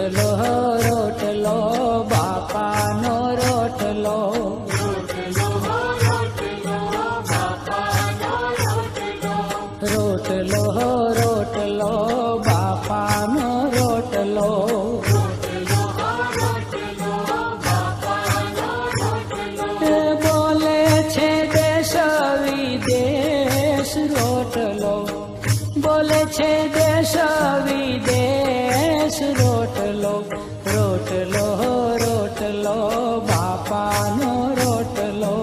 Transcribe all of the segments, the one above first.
રોટલો રોટલો બાપાનો રોટલો, રોટલો રોટલો બાપાનો રોટલો, બોલે છે દેશ વિદેશ રોટલો, બોલે છે દેશ વિદેશ રોટલો, રોટલો રોટલો બાપાનો રોટલો,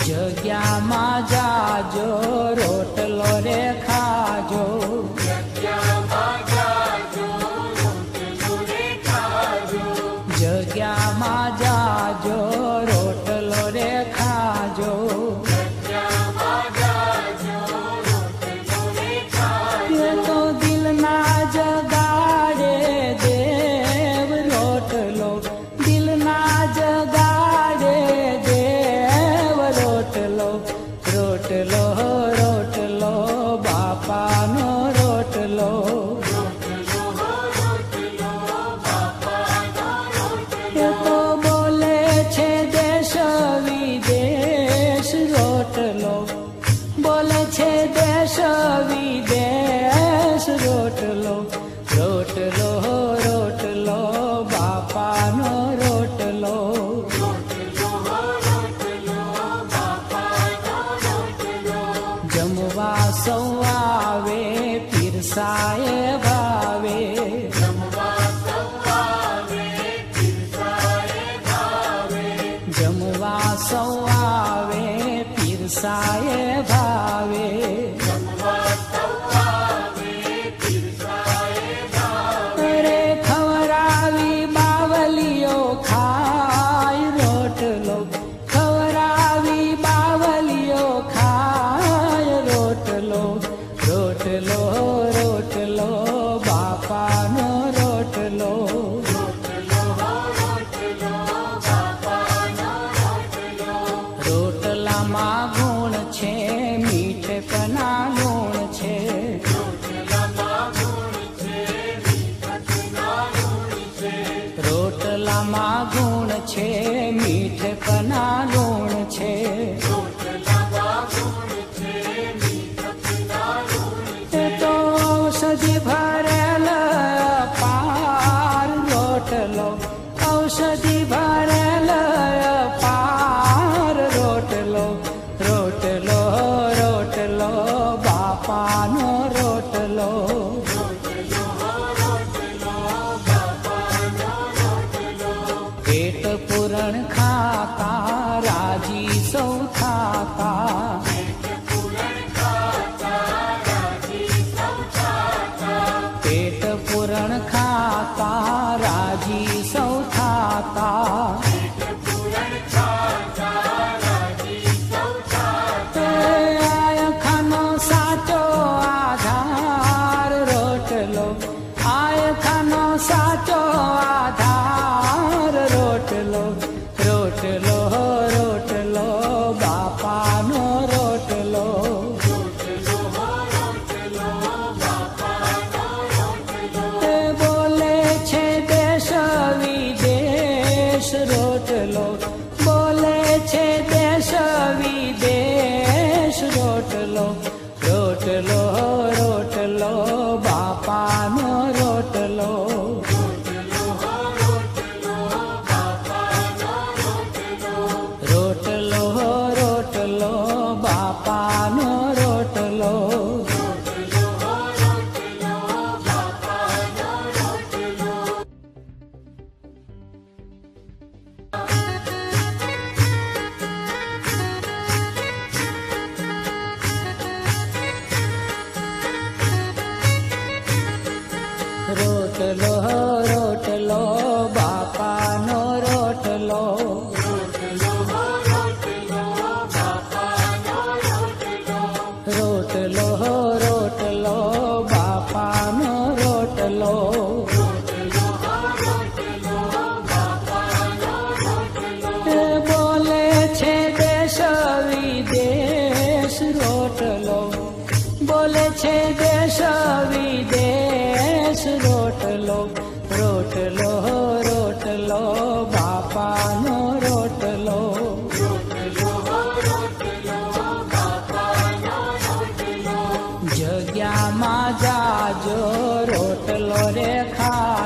જગ્યામાં જાજો રોટલો રે ખાજો, જગ્યામાં જાજો રોટલો રે ખાજો, એ તો દિલના જગાડે દેવ રોટલો, દિલના જગાડે દેવ રોટલો, રોટલો રોટલો બાપાનો રોટલો, એ તો બોલે છે દેશ વિદેશ રોટલો, બોલે છે દેશ વિદેશ રોટલો, રોટલો રોટલો બાપાનો રોટલો, જમવા સૌ આવે પીરસાએ ભાવે, જમવા સૌ આવે પીરસાએ ભાવે, અરે ખવરાવી બાવલીઓ ખાય રોટલો, ખવરાવી બાવલીઓ ખાય રોટલો, રોટલો રોટલો બાપાનો રોટલો, રોટલામાં ગુણ છે મીઠપના ગુણ છે, રોટલામાં ગુણ છે મીઠપના ગુણ છે, એ તો ઔષધિ ભરેલ પાર રોટલો, ઔષધિ ભરેલ પાર રોટલો, રોટલો રોટલો બાપાનો રોટલો, પેટ પૂરણ ખાતા રાજી સૌ થાતા, પેટ પૂરણ ખાતા રાજી સૌ થાતા, આયખાનો સાચો આધાર રોટલો, આયખાનો સાચો આધાર રોટલો, રોટલો રોટલો બાપાનો રોટલો, એ બોલે છે દેશ વિદેશ રોટલો, બોલે છે દેશ વિદેશ રોટલો, રોટલો રોટલો બાપાનો રોટલો, રોટલો રોટલો બાપાનો રોટલો, રોટલો રોટલો બાપાનો રોટલો, રોટલો રોટલો બાપાનો રોટલો, એ બોલે છે દેશ વિદેશ રોટલો, બોલે છે માં જાજો રોટલો રે ખા